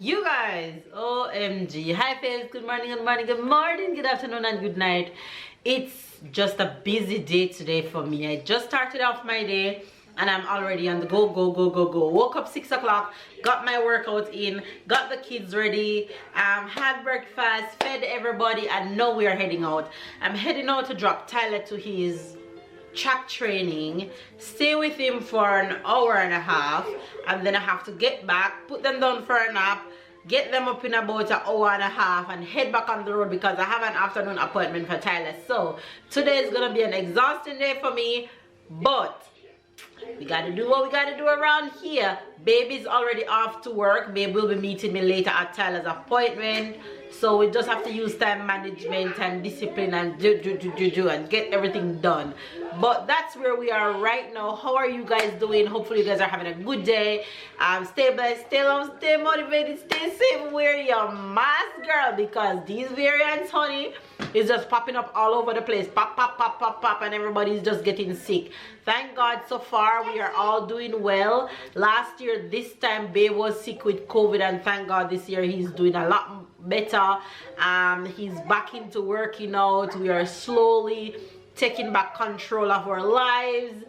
You guys, OMG. Hi, babes. Good morning, good morning, good morning, good afternoon, and good night. It's just a busy day today for me. I just started off my day and I'm already on the go. Woke up 6 o'clock, got my workout in, got the kids ready, had breakfast, fed everybody, and now we are heading out. I'm heading out to drop Tyler to his track training, stay with him for an hour and a half, and then I have to get back, put them down for a nap, get them up in about an hour and a half, and head back on the road because I have an afternoon appointment for Tyler. So today is gonna be an exhausting day for me, but we gotta do what we gotta do around here. Baby's already off to work. Baby will be meeting me later at Tyler's appointment. So we just have to use time management and discipline and do and get everything done. But that's where we are right now. How are you guys doing? Hopefully you guys are having a good day. Stay blessed, stay loved, stay motivated, stay safe. Wear your mask, girl, because these variants, honey, is just popping up all over the place. Pop, pop, pop, pop, pop, and everybody's just getting sick. Thank God so far we are all doing well. Last year this time Babe was sick with COVID, and thank God this year he's doing a lot better. He's back into working out. We are slowly taking back control of our lives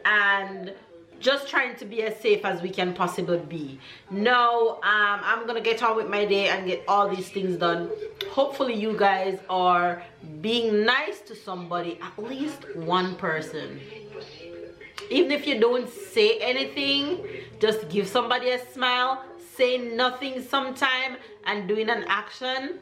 and just trying to be as safe as we can possibly be. Now I'm gonna get on with my day and get all these things done. Hopefully you guys are being nice to somebody, at least one person. Even if you don't say anything, just give somebody a smile. Say nothing sometime, and doing an action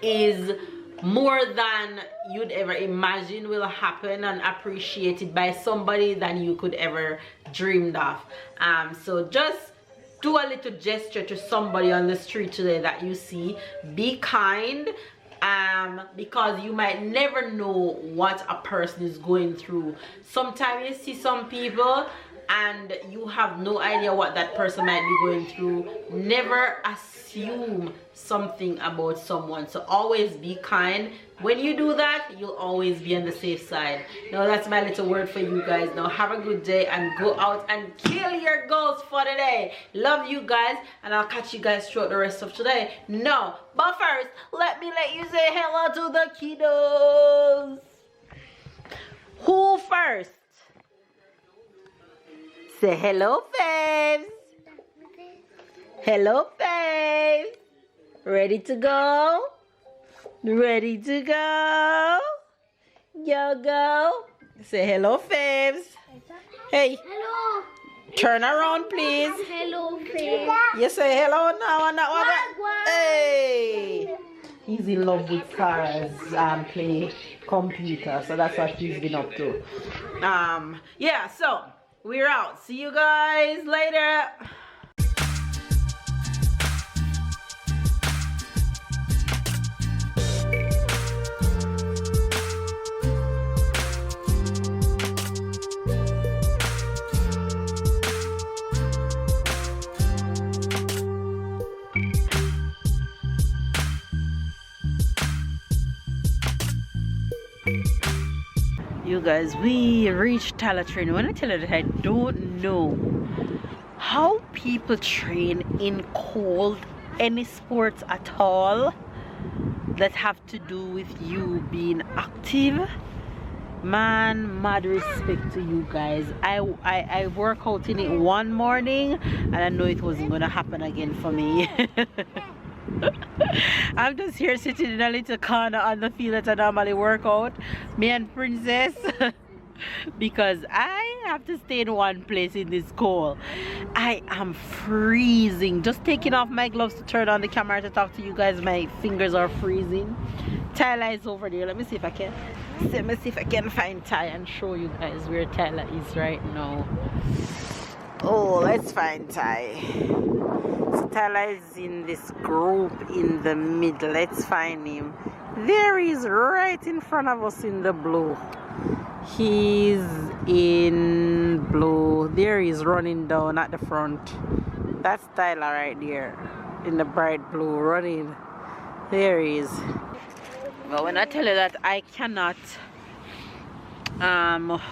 is more than you'd ever imagine will happen and appreciated by somebody than you could ever dreamed of. So just do a little gesture to somebody on the street today that you see. Be kind, because you might never know what a person is going through. Sometimes you see some people and you have no idea what that person might be going through. Never assume something about someone, so always be kind. When you do that, you'll always be on the safe side. Now that's my little word for you guys. Now have a good day and go out and kill your goals for the day. Love you guys, and I'll catch you guys throughout the rest of today. No, but first let you say hello to the kiddos. Who first? Say hello, babes. Hello, babes. Ready to go? Ready to go? Go. Say hello, babes. Hey. Hello. Turn around, please. Hello, babe. You say hello now and that one. Hey. He's in love with cars and play computer, so that's what he's been up to. Yeah, so we're out. See you guys later. You guys, we reached Tyler training. When I tell you that I don't know how people train in cold, any sports at all that have to do with you being active. Man, mad respect to you guys. I work out in it one morning and I know it wasn't gonna happen again for me. I'm just here sitting in a little corner on the field that I normally work out, me and Princess, because I have to stay in one place in this cold. I am freezing. Just taking off my gloves to turn on the camera to talk to you guys, my fingers are freezing. Tyler is over there. Let me see if I can find Ty and show you guys where Tyler is right now. Oh, let's find Ty. So Tyler is in this group in the middle. Let's find him. There he is, right in front of us in the blue. He's in blue. There he is, running down at the front. That's Tyler right there in the bright blue, running. There he is. But when I tell you that I cannot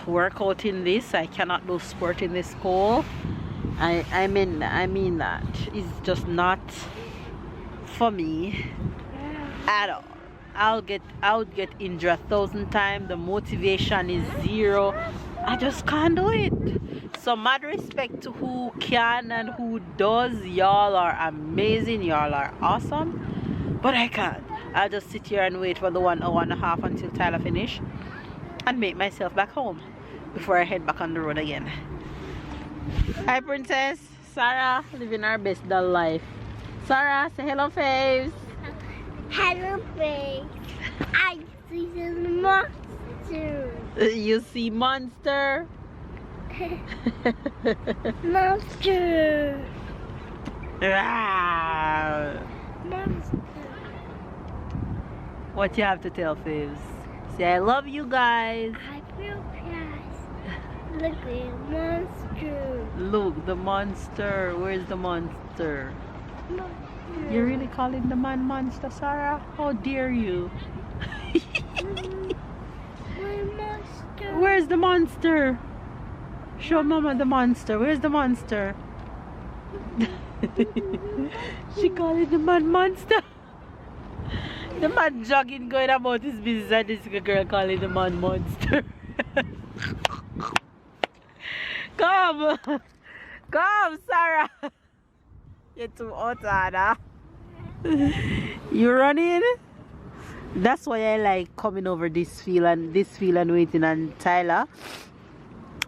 work out in this, I cannot do sport in this school, I mean that. It's just not for me at all. I would get injured 1,000 times. The motivation is zero. I just can't do it. So mad respect to who can and who does. Y'all are amazing. Y'all are awesome. But I can't. I'll just sit here and wait for the 1 hour and a half until Tyler finish and make myself back home before I head back on the road again. Hi Princess. Sarah living her best doll life. Sarah, say hello Faves. Hello, face. I see the monster. You see monster? Monster. Ah. Monster. What you have to tell Faves? Say I love you guys. I feel pressed. Look at the monster. Look, the monster. Where's the monster? Monster. You really calling the man monster, Sarah? How dare you? My monster. Where's the monster? Show mama the monster. Where's the monster? She calling the man monster. The man jogging going about his business and this girl calling the man monster. Come! Come, Sarah! You're too hot, Anna. You running? That's why I like coming over this field and waiting on Tyler,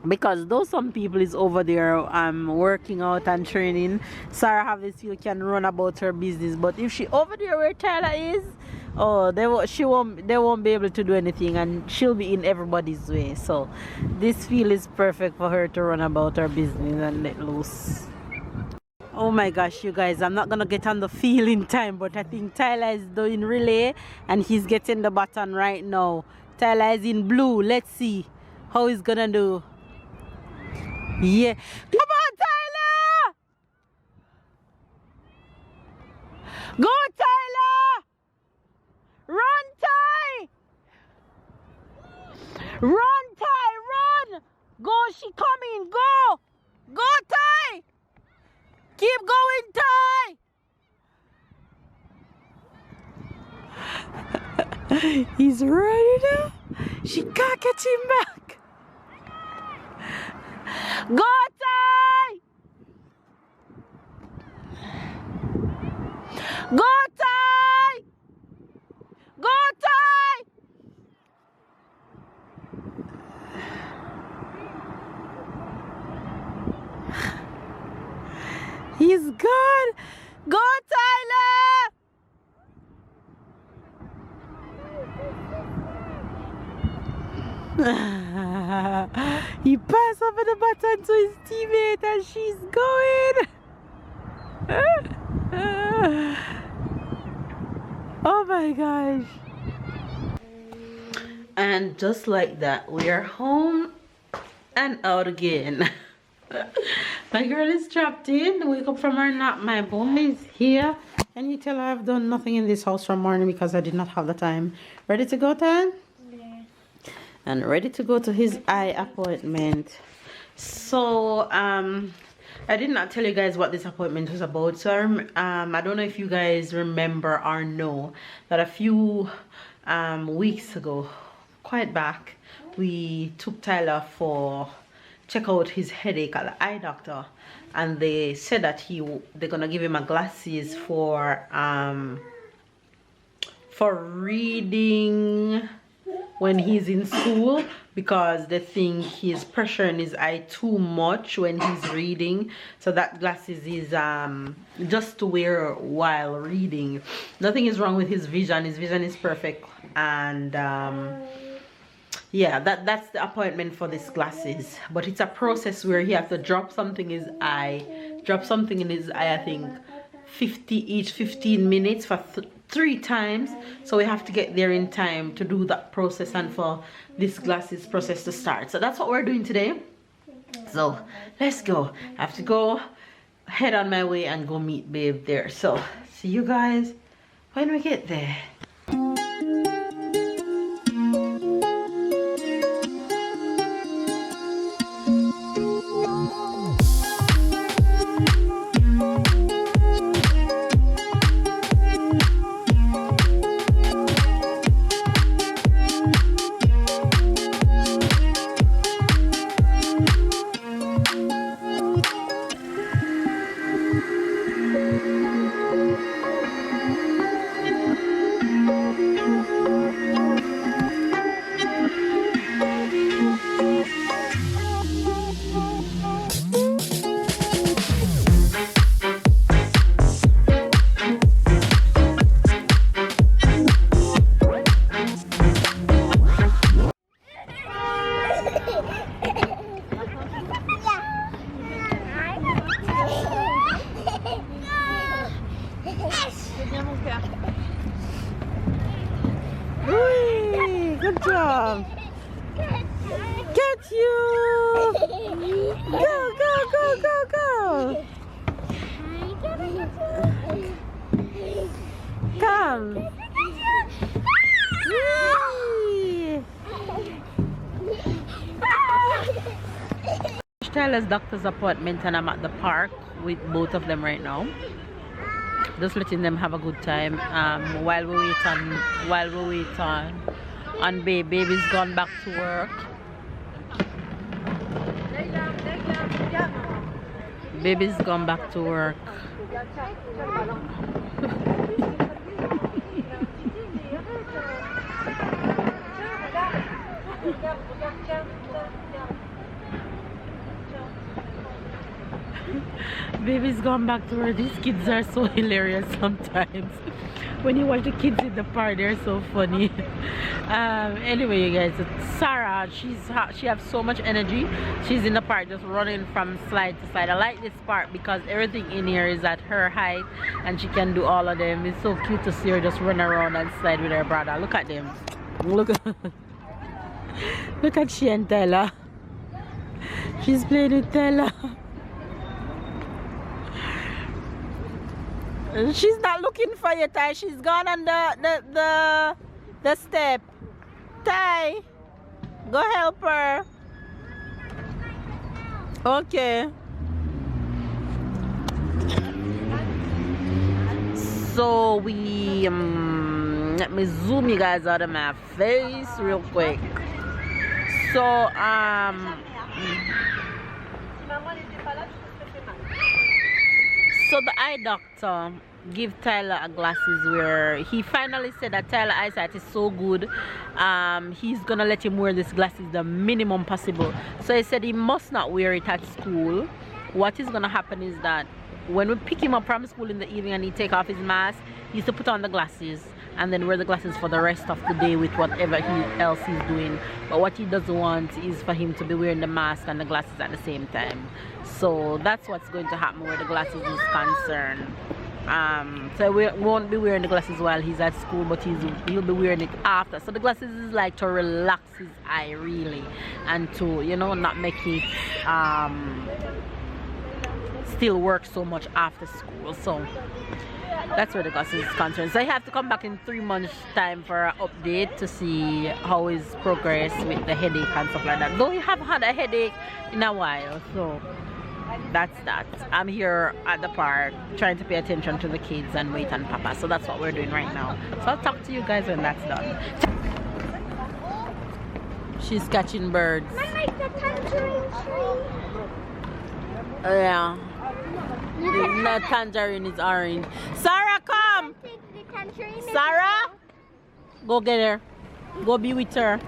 because though some people is over there working out and training, Sarah have this field can run about her business. But if she over there where Tyler is, oh, they won't be able to do anything, and she'll be in everybody's way. So this field is perfect for her to run about her business and let loose. Oh my gosh, you guys, I'm not gonna get on the field in time, but I think Tyler is doing relay and he's getting the baton right now. Tyler is in blue. Let's see how he's gonna do. Yeah, come on Tyler, go Tyler, run Ty, run Ty, run, go, she coming, go Ty. Keep going, Ty! He's ready now. She can't catch him back. Go, Ty! Go, Ty! Go, Ty! He's good. Go, Tyler! He passed over the baton to his teammate and she's going. Oh my gosh. And just like that, we are home and out again. My girl is trapped in. Wake up from her nap. My boy is here. Can you tell her I've done nothing in this house from morning because I did not have the time. Ready to go, Tan? Yeah. And ready to go to his eye appointment. So I did not tell you guys what this appointment was about. So I don't know if you guys remember or know that a few weeks ago, quite back, we took Tyler for check out his headache at the eye doctor, and they said that they're gonna give him a glasses for reading when he's in school, because they think he's pressuring his eye too much when he's reading. So that glasses is just to wear while reading. Nothing is wrong with his vision. His vision is perfect, and yeah, that's the appointment for these glasses. But it's a process where he has to drop something in his eye, I think 15 minutes for 3 times. So we have to get there in time to do that process and for this glasses process to start. So that's what we're doing today. So let's go. I have to go head on my way and go meet babe there. So see you guys when we get there. Good job. Get you. Go, go, go, go, go. Come. Whee! Tyler's doctor's appointment and I'm at the park with both of them right now. Just letting them have a good time while we wait on baby's gone back to work. Baby's gone back to work. Baby's gone back to work. These kids are so hilarious sometimes. When you watch the kids in the park, they're so funny. Anyway, you guys, Sarah, she has so much energy. She's in the park just running from slide to slide. I like this park because everything in here is at her height and she can do all of them. It's so cute to see her just run around and slide with her brother. Look at them. Look at she and Tyler. She's playing with Tyler. She's not looking for you, Ty. She's gone on the step. Ty, go help her. Okay. So we let me zoom you guys out of my face real quick. So so the eye doctor give Tyler glasses where he finally said that Tyler eyesight is so good, he's gonna let him wear these glasses the minimum possible. So he said he must not wear it at school. What is gonna happen is that when we pick him up from school in the evening and he take off his mask, he used to put on the glasses and then wear the glasses for the rest of the day with whatever else he's doing. But what he doesn't want is for him to be wearing the mask and the glasses at the same time. So that's what's going to happen where the glasses is concerned. So we won't be wearing the glasses while he's at school, but he'll be wearing it after. So the glasses is like to relax his eye really, and to, you know, not make it still work so much after school. So that's where the glasses is concerned. So I have to come back in 3 months time for an update to see how his progress with the headache and stuff like that. Though he have had a headache in a while, so that's that. I'm here at the park trying to pay attention to the kids and wait on Papa. So that's what we're doing right now. So I'll talk to you guys when that's done. She's catching birds. I like the tangerine tree. Yeah. The tangerine is orange. Sarah, come! Take the tangerine. Sarah, go get her. Go be with her.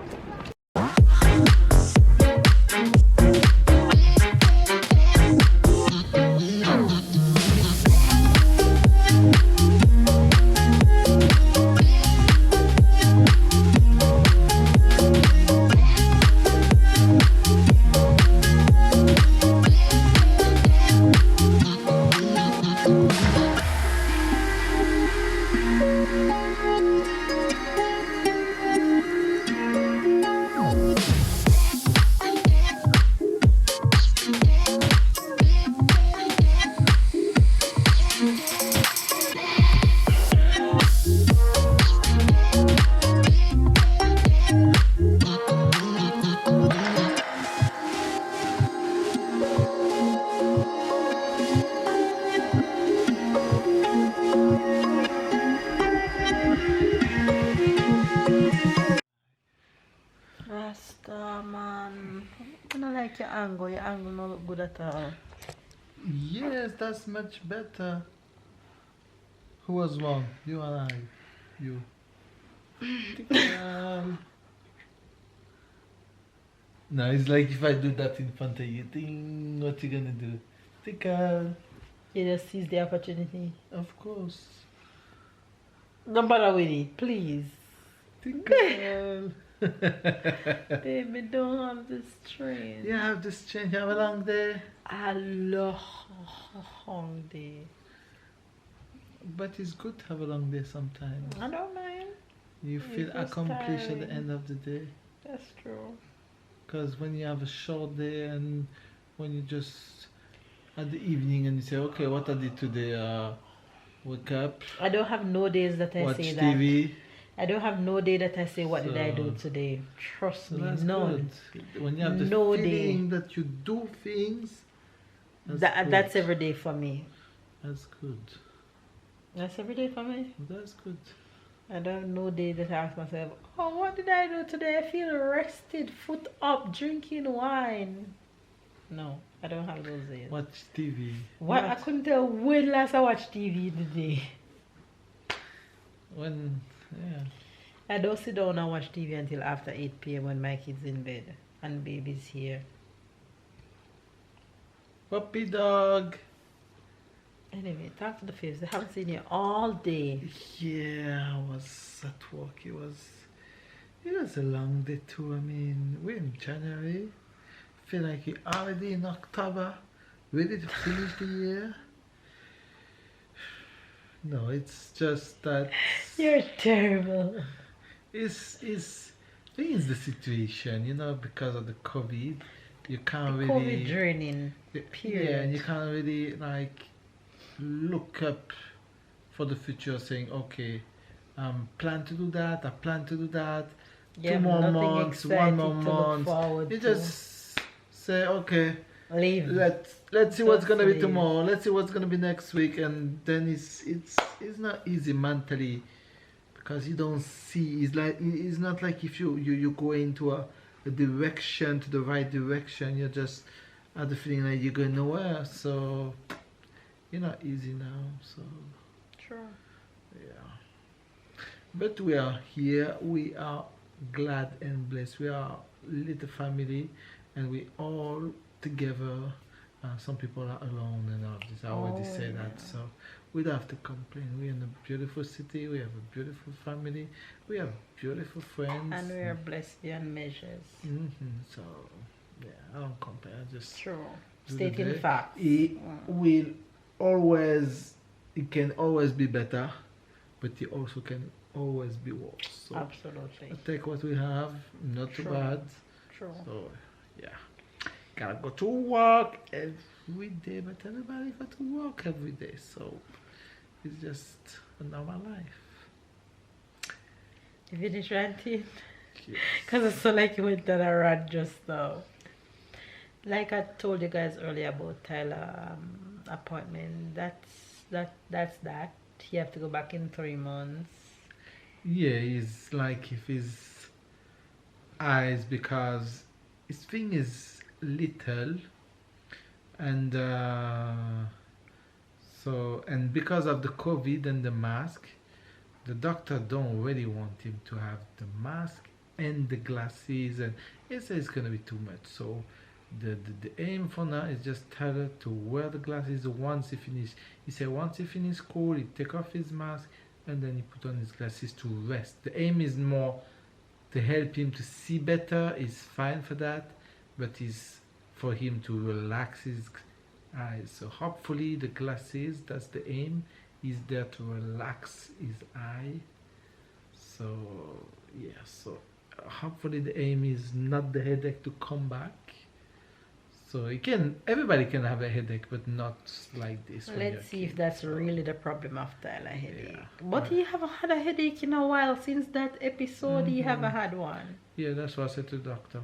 Man, I don't like your angle. Your angle don't look good at all. Yes, that's much better. Who was wrong? You and I. You. No, it's like if I do that in front of you, think what you gonna do? Tickle. You just seize the opportunity. Of course. Don't bother with it, please. Tickle. Baby, don't have the strength. You have this change. Have a long day. A long day. But it's good to have a long day sometimes. I don't mind. You feel It's accomplished at the tiring. end of the day. That's true. Because when you have a short day and when you just at the evening and you say, okay, what I did today? Wake up, I don't have no days that I watch say that. TV. I don't have no day that I say, what did I do So, today? Trust so me, that's none. good. When you have the No feeling that you do things, that's good. That's every day for me. That's good. That's every day for me. That's good. I don't have no day that I ask myself, oh, what did I do today? I feel rested, foot up, drinking wine. No, I don't have those days. Watch TV. What? I couldn't tell when last I watched TV today. When, yeah. I don't sit down and watch TV until after 8 p.m. when my kid's in bed and baby's here. Puppy dog. Anyway, talk to the face. I haven't seen you all day. Yeah, I was at work. It was a long day too. I mean, we're in January. Feel like we're already in October, ready to finish the year. No, it's just that You're terrible. it's the situation, you know, because of the COVID. You can't COVID really draining. yeah, and you can't really like look up for the future saying, okay, plan to do that, I plan to do that, Yeah, 2 more nothing months, 1 exciting more to look month. forward You to. just say, okay, Leave. let's see what's Just gonna be leave. tomorrow, let's see what's gonna be next week, and then it's not easy mentally because you don't see. It's not like if you go into a direction, to the right direction, you just have the feeling like you're going nowhere. So you're not easy now. So Sure. yeah, but we are here. We are glad and blessed. We are a little family, and we all together. Some people are alone and all this. I already Oh, say that. yeah. So we don't have to complain. We're in a beautiful city. We have a beautiful family. We have beautiful friends. And we are blessed beyond measures. So yeah, I don't complain. I just True. do the Stating day. facts. It can always be better, but it also can always be worse. So Absolutely. I take what we have, not too True. bad. True. So yeah, gotta go to work every day, but everybody got to work every day. So it's just a normal life. You finished ranting? Yes. Because it's so like you went on a rant just now. Like I told you guys earlier about Tyler appointment, that's that. He have to go back in 3 months. Yeah, it's like if his eyes, because his thing is little, and and because of the COVID and the mask, the doctor don't really want him to have the mask and the glasses, and he says it's gonna be too much. So the aim for now is just Tyler to wear the glasses once he finish. He said once he finish school, he take off his mask and then he put on his glasses to rest. The aim is more to help him to see better. Is fine for that, but is for him to relax his eyes. So hopefully the glasses, that's the aim, is there to relax his eye. So yeah, so hopefully the aim is not the headache to come back. So everybody can have a headache, but not like this. Let's see if that's really the problem of Tyler headache. Yeah. But he haven't had a headache in a while. Since that episode, he haven't had one. Yeah, that's what I said to the doctor.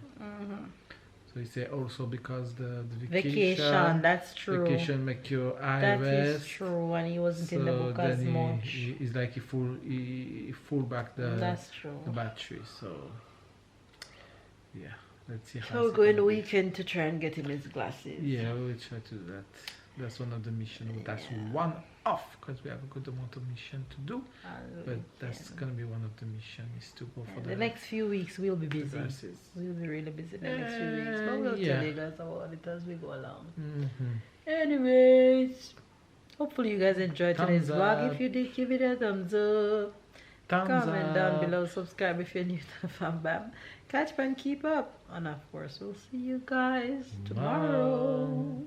So he said also because the Vacation, that's true. Vacation make your eye That rest. is true, and he wasn't in the So book as then much. it's like he full back That's true. the battery. So yeah, let's see how. So we're it's going gonna the be. weekend to try and get him his glasses. Yeah, we'll try to do that. That's one of the missions. That's one off because we have a good amount of mission to do. But that's gonna be one of the missions is to go for the next few weeks we'll be busy. glasses. We'll be really busy the next few weeks. But we'll Yeah. tell you guys about it as we go along. Mm-hmm. Anyways, hopefully you guys enjoyed today's Thumbs vlog. up. If you did, give it a thumbs up. Thumbs Comment down up. below. Subscribe if you're new to the fam bam. Catch and keep up. And of course, we'll see you guys tomorrow.